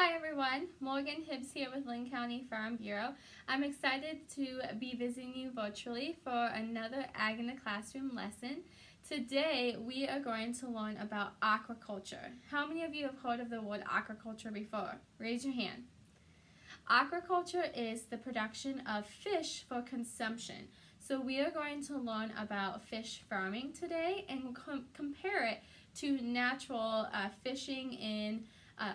Hi everyone, Morgan Hibbs here with Linn County Farm Bureau. I'm excited to be visiting you virtually for another Ag in the Classroom lesson. Today we are going to learn about aquaculture. How many of you have heard of the word aquaculture before? Raise your hand. Aquaculture is the production of fish for consumption. So we are going to learn about fish farming today and compare it to natural fishing in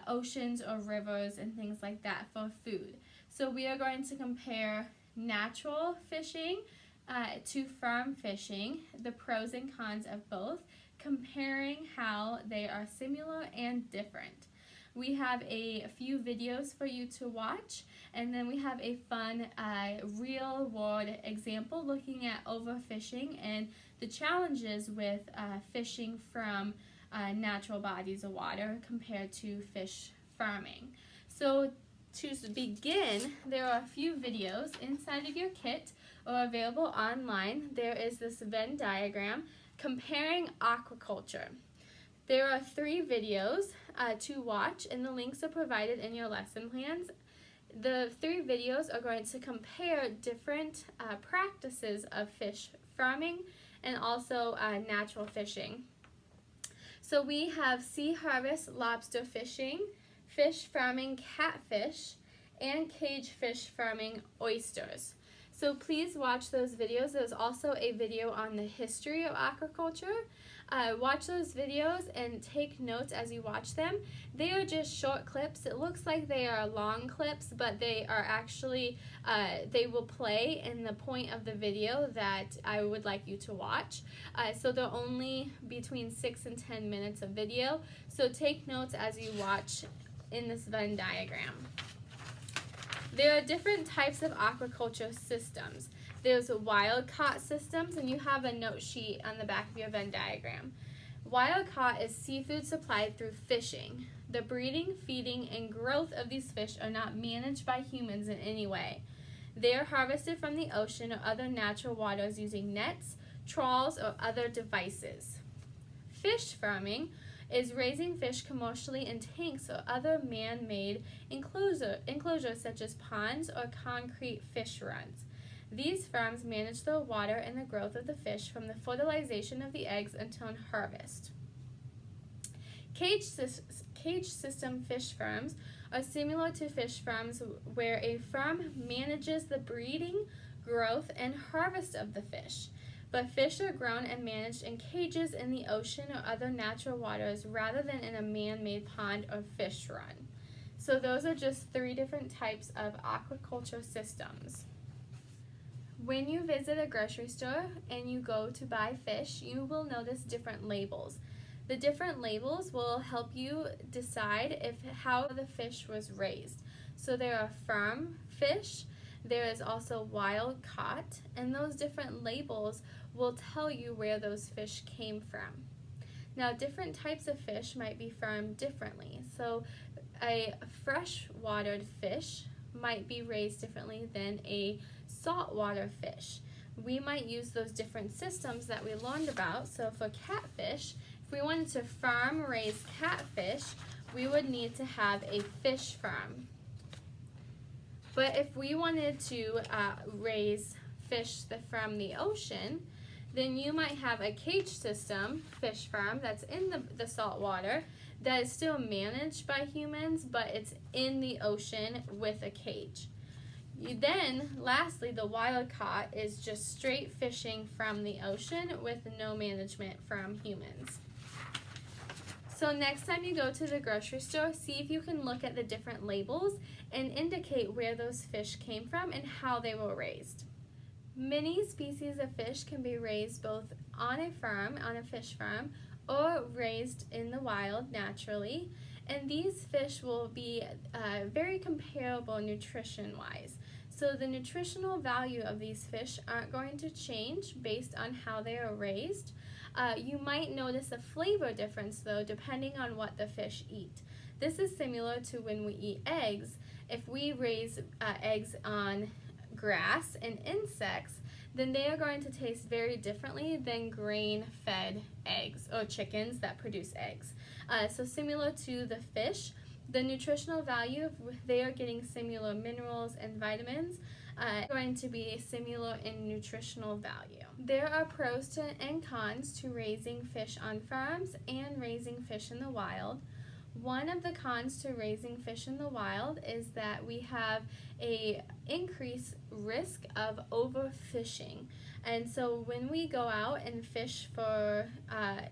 oceans or rivers and things like that for food. So we are going to compare natural fishing to farm fishing, the pros and cons of both, comparing how they are similar and different. We have a few videos for you to watch, and then we have a fun real world example looking at overfishing and the challenges with fishing from natural bodies of water compared to fish farming. So to begin, there are a few videos inside of your kit or available online. There is this Venn diagram comparing aquaculture. There are 3 videos to watch, and the links are provided in your lesson plans. The 3 videos are going to compare different practices of fish farming and also natural fishing. So we have sea harvest lobster fishing, fish farming catfish, and cage fish farming oysters. So please watch those videos. There's also a video on the history of aquaculture. Watch those videos and take notes as you watch them. They are just short clips. It looks like they are long clips, but they are actually, they will play in the point of the video that I would like you to watch. So they're only between 6 and 10 minutes of video. So take notes as you watch in this Venn diagram. There are different types of aquaculture systems. There's wild-caught systems, and you have a note sheet on the back of your Venn diagram. Wild-caught is seafood supplied through fishing. The breeding, feeding, and growth of these fish are not managed by humans in any way. They are harvested from the ocean or other natural waters using nets, trawls, or other devices. Fish farming is raising fish commercially in tanks or other man-made enclosures such as ponds or concrete fish runs. These farms manage the water and the growth of the fish from the fertilization of the eggs until harvest. Cage system fish farms are similar to fish farms where a farm manages the breeding, growth, and harvest of the fish. But fish are grown and managed in cages in the ocean or other natural waters rather than in a man-made pond or fish run. So those are just 3 different types of aquaculture systems. When you visit a grocery store and you go to buy fish, you will notice different labels. The different labels will help you decide how the fish was raised. So there are farm fish, there is also wild caught, and those different labels will tell you where those fish came from. Now, different types of fish might be farmed differently. So a freshwater fish might be raised differently than a saltwater fish. We might use those different systems that we learned about. So for catfish, if we wanted to farm raise catfish, we would need to have a fish farm. But if we wanted to raise fish from the ocean, then you might have a cage system fish farm that's in the salt water that is still managed by humans, but it's in the ocean with a cage. Lastly, the wild caught is just straight fishing from the ocean with no management from humans. So next time you go to the grocery store, see if you can look at the different labels and indicate where those fish came from and how they were raised. Many species of fish can be raised both on a fish farm, or raised in the wild naturally, and these fish will be very comparable nutrition-wise. So the nutritional value of these fish aren't going to change based on how they are raised. You might notice a flavor difference though, depending on what the fish eat. This is similar to when we eat eggs. If we raise eggs on grass and insects, then they are going to taste very differently than grain-fed eggs or chickens that produce eggs. So similar to the fish, The nutritional value, they are getting similar minerals and vitamins, going to be similar in nutritional value. There are pros and cons to raising fish on farms and raising fish in the wild. One of the cons to raising fish in the wild is that we have a increased risk of overfishing. And so when we go out and fish for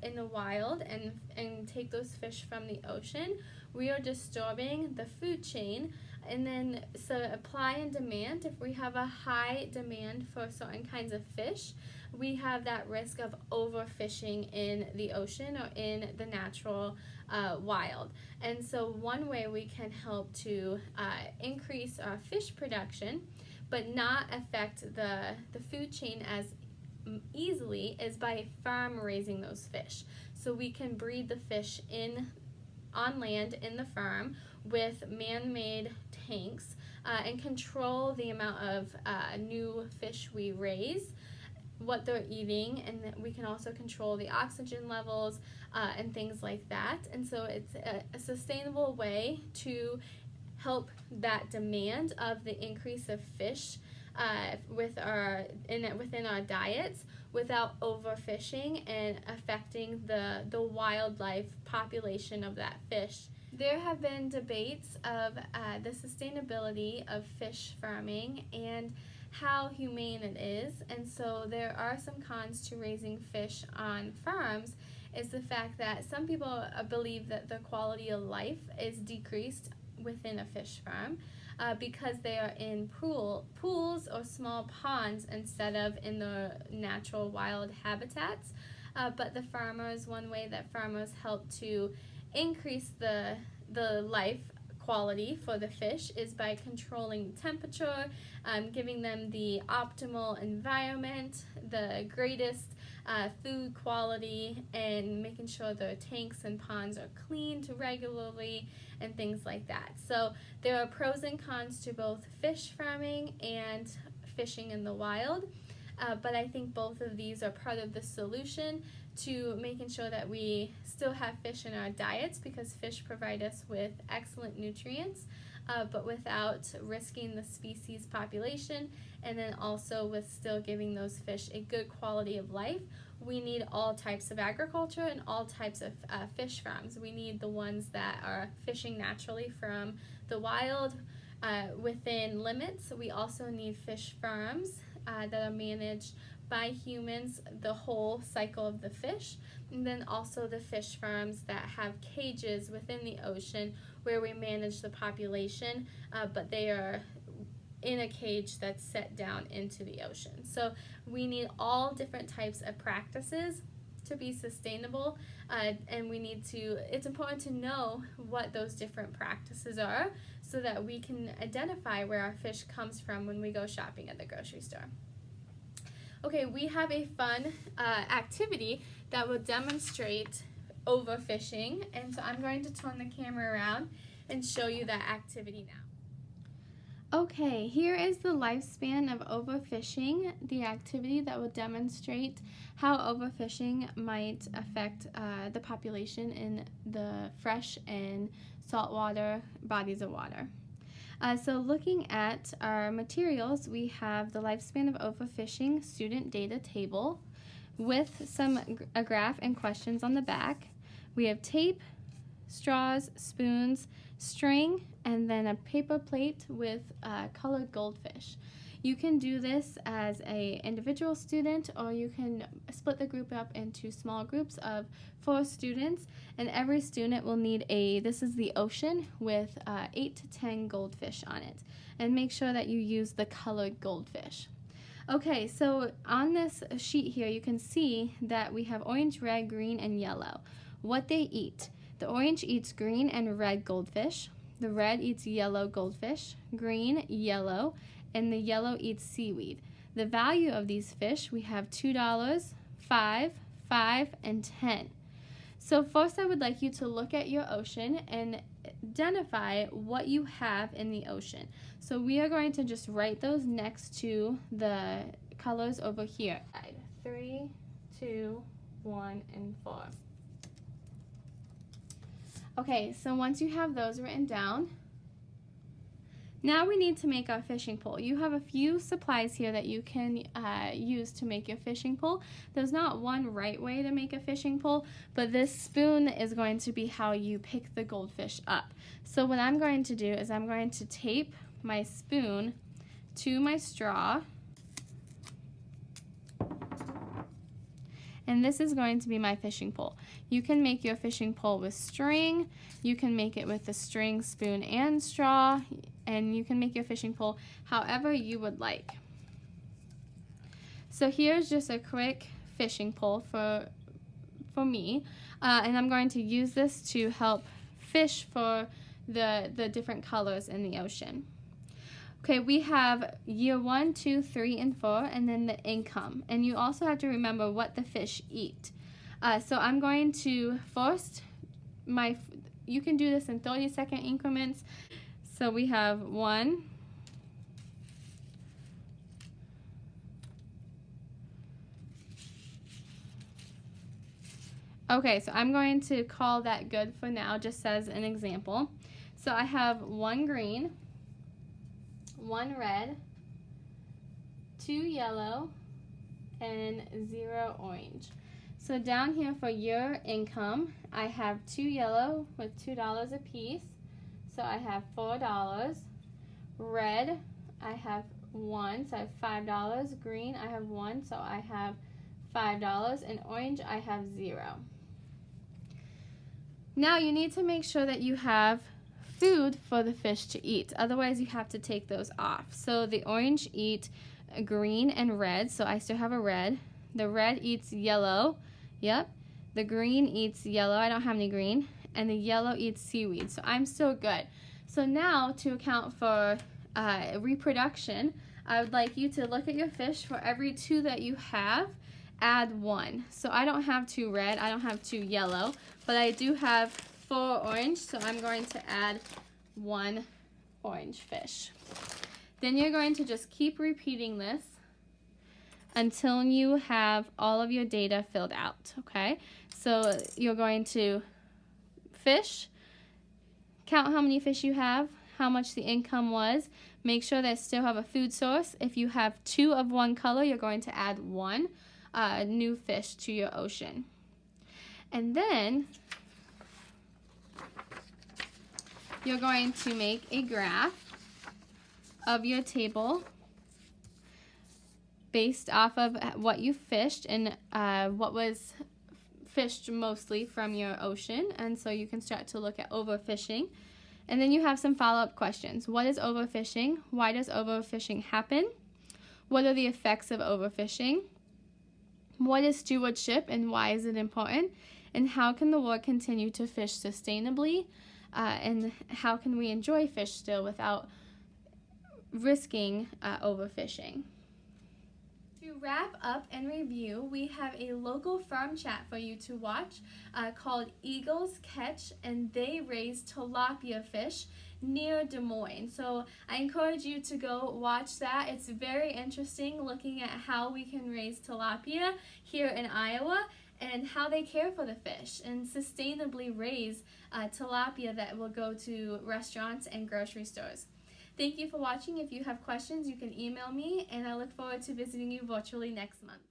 in the wild and take those fish from the ocean, we are disturbing the food chain. And then supply and demand, if we have a high demand for certain kinds of fish, we have that risk of overfishing in the ocean or in the natural wild. And so one way we can help to increase our fish production but not affect the food chain as easily is by farm raising those fish. So we can breed the fish on land in the farm with man-made tanks and control the amount of new fish we raise, what they're eating, and we can also control the oxygen levels and things like that. And so it's a sustainable way to help that demand of the increase of fish within our diets without overfishing and affecting the wildlife population of that fish. There have been debates of the sustainability of fish farming and how humane it is, and so there are some cons to raising fish on farms. Is the fact that some people believe that the quality of life is decreased within a fish farm because they are in pools or small ponds instead of in the natural wild habitats. But one way that farmers help to increase the life quality for the fish is by controlling temperature, giving them the optimal environment, the greatest food quality, and making sure their tanks and ponds are cleaned regularly and things like that. So there are pros and cons to both fish farming and fishing in the wild, but I think both of these are part of the solution to making sure that we still have fish in our diets, because fish provide us with excellent nutrients, but without risking the species population, and then also with still giving those fish a good quality of life. We need all types of agriculture and all types of fish farms. We need the ones that are fishing naturally from the wild within limits. We also need fish farms that are managed by humans the whole cycle of the fish, and then also the fish farms that have cages within the ocean where we manage the population, but they are in a cage that's set down into the ocean. So we need all different types of practices to be sustainable, and it's important to know what those different practices are so that we can identify where our fish comes from when we go shopping at the grocery store. Okay, we have a fun activity that will demonstrate overfishing, and so I'm going to turn the camera around and show you that activity now. Okay, here is the lifespan of overfishing, the activity that will demonstrate how overfishing might affect the population in the fresh and saltwater bodies of water. So looking at our materials, we have the lifespan of overfishing student data table with a graph and questions on the back. We have tape, straws, spoons, string, and then a paper plate with colored goldfish. You can do this as an individual student, or you can split the group up into small groups of 4 students, and every student will need this is the ocean with 8 to 10 goldfish on it. And make sure that you use the colored goldfish. Okay, so on this sheet here, you can see that we have orange, red, green, and yellow. What they eat. The orange eats green and red goldfish. The red eats yellow goldfish, green, yellow, and the yellow eats seaweed. The value of these fish, we have $2, $5, $5, and $10. So first I would like you to look at your ocean and identify what you have in the ocean. So we are going to just write those next to the colors over here. 3, 2, 1, and 4. Okay, so once you have those written down, now we need to make our fishing pole. You have a few supplies here that you can use to make your fishing pole. There's not one right way to make a fishing pole, but this spoon is going to be how you pick the goldfish up. So what I'm going to do is I'm going to tape my spoon to my straw. And this is going to be my fishing pole. You can make your fishing pole with string, you can make it with the string, spoon, and straw, and you can make your fishing pole however you would like. So here's just a quick fishing pole for me, and I'm going to use this to help fish for the different colors in the ocean. Okay, we have year 1, 2, 3, and 4, and then the income. And you also have to remember what the fish eat. So I'm going to first, you can do this in 30-second increments. So we have 1, okay, so I'm going to call that good for now, just as an example. So I have 1 green, 1 red, 2 yellow, and 0 orange. So down here for your income, I have 2 yellow with $2 a piece. So I have $4. Red, I have 1, so I have $5. Green, I have 1, so I have $5. And orange, I have 0. Now you need to make sure that you have food for the fish to eat. Otherwise, you have to take those off. So the orange eat green and red, so I still have a red. The red eats yellow. Yep. The green eats yellow. I don't have any green. And the yellow eats seaweed, so I'm still good. So now, to account for reproduction, I would like you to look at your fish. For every 2 that you have, add 1. So I don't have 2 red, I don't have 2 yellow, but I do have 4 orange, so I'm going to add 1 orange fish. Then you're going to just keep repeating this until you have all of your data filled out, okay? So you're going to fish, count how many fish you have, how much the income was, make sure that you still have a food source. If you have 2 of one color, you're going to add 1 new fish to your ocean. And then you're going to make a graph of your table based off of what you fished and what was fished mostly from your ocean. And so you can start to look at overfishing. And then you have some follow-up questions. What is overfishing? Why does overfishing happen? What are the effects of overfishing? What is stewardship and why is it important? And how can the world continue to fish sustainably? And how can we enjoy fish still without risking overfishing? To wrap up and review, we have a local farm chat for you to watch called Eagles Catch, and they raise tilapia fish near Des Moines. So I encourage you to go watch that. It's very interesting looking at how we can raise tilapia here in Iowa and how they care for the fish and sustainably raise tilapia that will go to restaurants and grocery stores. Thank you for watching. If you have questions, you can email me, and I look forward to visiting you virtually next month.